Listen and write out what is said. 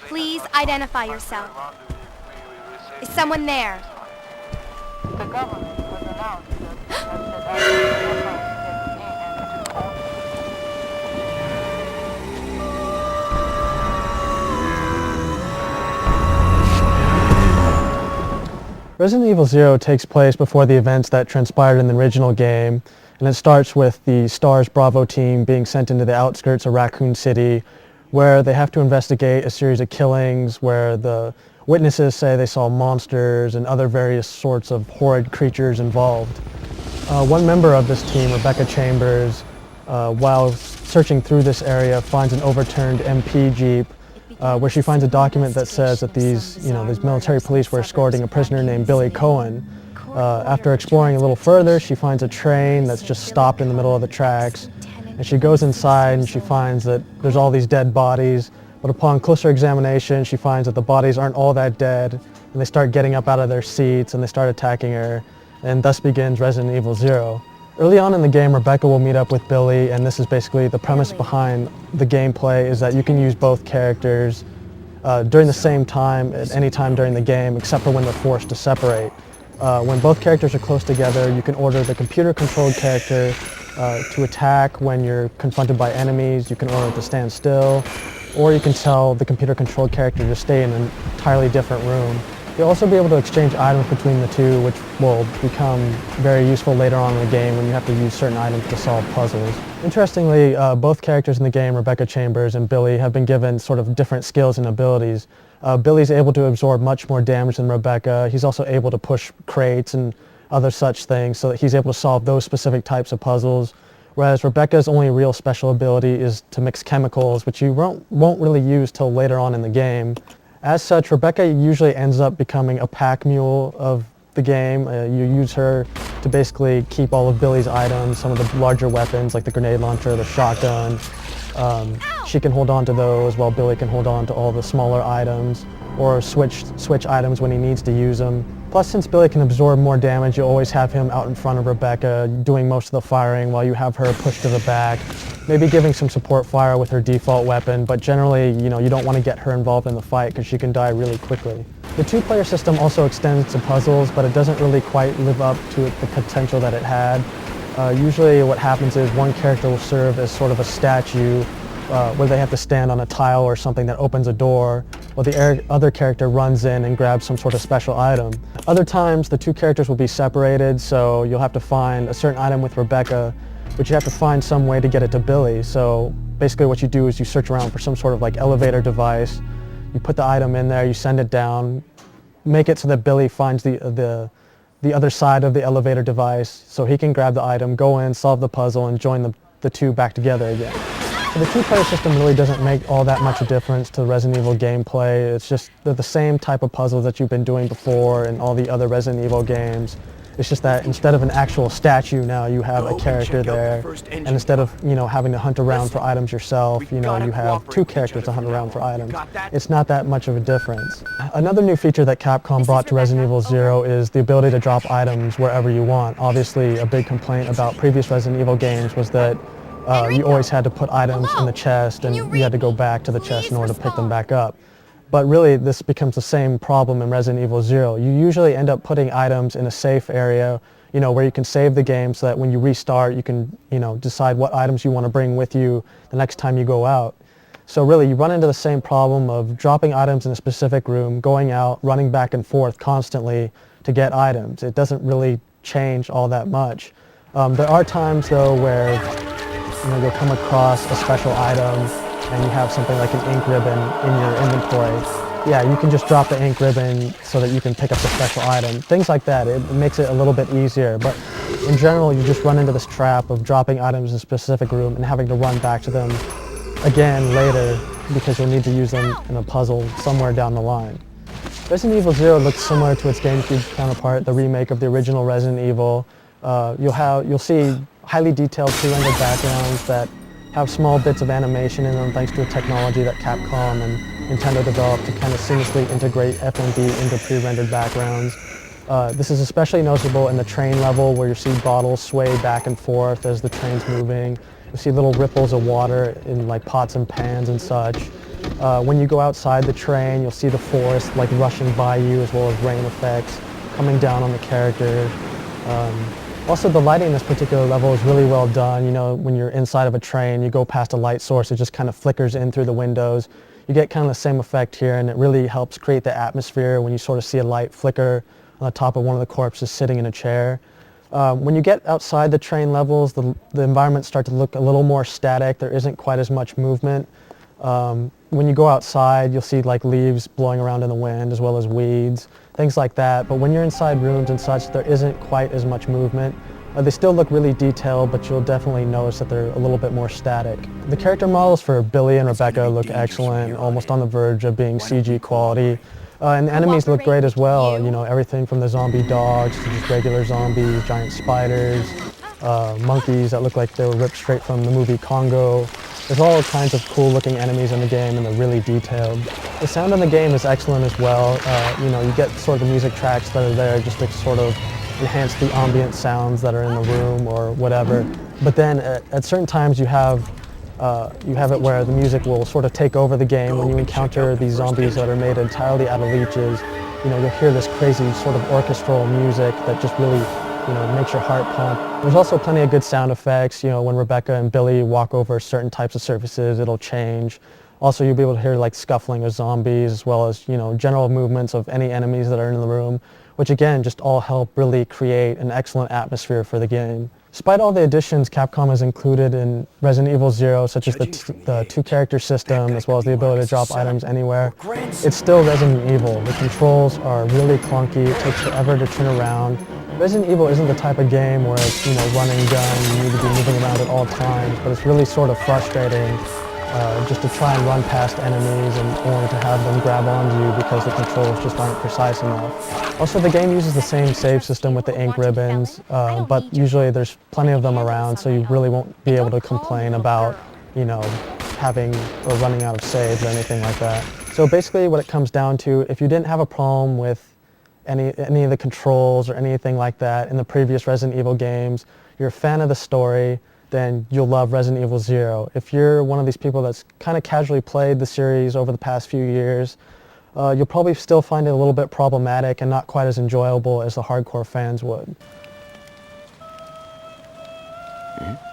Please identify yourself. Is someone there? The government has announced that Resident Evil 0 takes place before the events that transpired in the original game, and it starts with the STARS Bravo team being sent into the outskirts of Raccoon City, where they have to investigate a series of killings where the witnesses say they saw monsters and other various sorts of horrid creatures involved. One member of this team, Rebecca Chambers, while searching through this area, finds an overturned MP Jeep where she finds a document that says that these military police were escorting a prisoner named Billy Cohen. After exploring a little further, she finds a train that's just stopped in the middle of the tracks, and she goes inside and she finds that there's all these dead bodies, but upon closer examination, she finds that the bodies aren't all that dead, and they start getting up out of their seats and they start attacking her, and thus begins Resident Evil 0. Early on in the game, Rebecca will meet up with Billy, and this is basically the premise behind the gameplay, is that you can use both characters during the same time at any time during the game, except for when they're forced to separate. When both characters are close together, you can order the computer-controlled character to attack when you're confronted by enemies. You can order it to stand still, or you can tell the computer-controlled character to stay in an entirely different room. You'll also be able to exchange items between the two, which will become very useful later on in the game when you have to use certain items to solve puzzles. Interestingly, both characters in the game, Rebecca Chambers and Billy, have been given sort of different skills and abilities. Billy's able to absorb much more damage than Rebecca. He's also able to push crates and other such things, so that he's able to solve those specific types of puzzles. Whereas Rebecca's only real special ability is to mix chemicals, which you won't really use till later on in the game. As such, Rebecca usually ends up becoming a pack mule of the game. You use her to basically keep all of Billy's items, some of the larger weapons like the grenade launcher, the shotgun. She can hold on to those while Billy can hold on to all the smaller items, or switch items when he needs to use them. Plus, since Billy can absorb more damage, you always have him out in front of Rebecca doing most of the firing while you have her pushed to the back, maybe giving some support fire with her default weapon, but generally, you don't want to get her involved in the fight because she can die really quickly. The two-player system also extends to puzzles, but it doesn't really quite live up to the potential that it had. Usually what happens is one character will serve as sort of a statue where they have to stand on a tile or something that opens a door, while the other character runs in and grabs some sort of special item. Other times the two characters will be separated, so you'll have to find a certain item with Rebecca, but you have to find some way to get it to Billy. So basically what you do is you search around for some sort of like elevator device, you put the item in there, you send it down, make it so that Billy finds the other side of the elevator device so he can grab the item, go in, solve the puzzle, and join the two back together again. So the two-player system really doesn't make all that much a difference to Resident Evil gameplay. It's just they're the same type of puzzles that you've been doing before in all the other Resident Evil games. It's just that instead of an actual statue now, you have a character there, and instead of having to hunt around for items yourself, you have two characters to hunt around for items. It's not that much of a difference. Another new feature that Capcom brought to Resident Evil 0 is the ability to drop items wherever you want. Obviously, a big complaint about previous Resident Evil games was that you always had to put items in the chest, and you had to go back to the chest in order to pick them back up. But really, this becomes the same problem in Resident Evil 0. You usually end up putting items in a safe area, where you can save the game so that when you restart, you can, decide what items you want to bring with you the next time you go out. So really, you run into the same problem of dropping items in a specific room, going out, running back and forth constantly to get items. It doesn't really change all that much. There are times, though, where you'll come across a special item and you have something like an ink ribbon in your inventory. Yeah, you can just drop the ink ribbon so that you can pick up the special item. Things like that. It makes it a little bit easier. But in general, you just run into this trap of dropping items in a specific room and having to run back to them again later because you'll need to use them in a puzzle somewhere down the line. Resident Evil 0 looks similar to its GameCube counterpart, the remake of the original Resident Evil. You'll see highly detailed pre-rendered backgrounds that have small bits of animation in them thanks to a technology that Capcom and Nintendo developed to kind of seamlessly integrate FMV into pre-rendered backgrounds. This is especially noticeable in the train level where you see bottles sway back and forth as the train's moving. You see little ripples of water in like pots and pans and such. When you go outside the train, you'll see the forest like rushing by you, as well as rain effects coming down on the character. Also, the lighting in this particular level is really well done. You know, when you're inside of a train, you go past a light source, it just kind of flickers in through the windows. You get kind of the same effect here, and it really helps create the atmosphere when you sort of see a light flicker on the top of one of the corpses sitting in a chair. When you get outside the train levels, the environments start to look a little more static. There isn't quite as much movement. When you go outside, you'll see like leaves blowing around in the wind, as well as weeds, things like that. But when you're inside rooms and such, there isn't quite as much movement. They still look really detailed, but you'll definitely notice that they're a little bit more static. The character models for Billy and Rebecca look excellent, almost on the verge of being CG quality. And the enemies look great as well. You know, everything from the zombie dogs to just regular zombies, giant spiders, monkeys that look like they were ripped straight from the movie Congo. There's all kinds of cool looking enemies in the game, and they're really detailed. The sound in the game is excellent as well. You know, you get sort of the music tracks that are there just to sort of enhance the ambient sounds that are in the room or whatever. But then at certain times you have it where the music will sort of take over the game. When you encounter these zombies that are made entirely out of leeches, you know, you'll hear this crazy sort of orchestral music that just really, you know, makes your heart pump. There's also plenty of good sound effects. You know, when Rebecca and Billy walk over certain types of surfaces, it'll change. Also, you'll be able to hear like scuffling of zombies, as well as, you know, general movements of any enemies that are in the room, which again just all help really create an excellent atmosphere for the game. Despite all the additions Capcom has included in Resident Evil 0, such as the two-character system, as well as the ability to drop items anywhere, it's still Resident Evil. The controls are really clunky, it takes forever to turn around. Resident Evil isn't the type of game where it's, you know, run and gun, you need to be moving around at all times, but it's really sort of frustrating just to try and run past enemies and only to have them grab onto you because the controls just aren't precise enough. Also, the game uses the same save system with the ink ribbons, but usually there's plenty of them around, so you really won't be able to complain about, you know, having or running out of saves or anything like that. So basically what it comes down to, if you didn't have a problem with any of the controls or anything like that in the previous Resident Evil games, you're a fan of the story, then you'll love Resident Evil 0. If you're one of these people that's kind of casually played the series over the past few years, you'll probably still find it a little bit problematic and not quite as enjoyable as the hardcore fans would. Mm-hmm.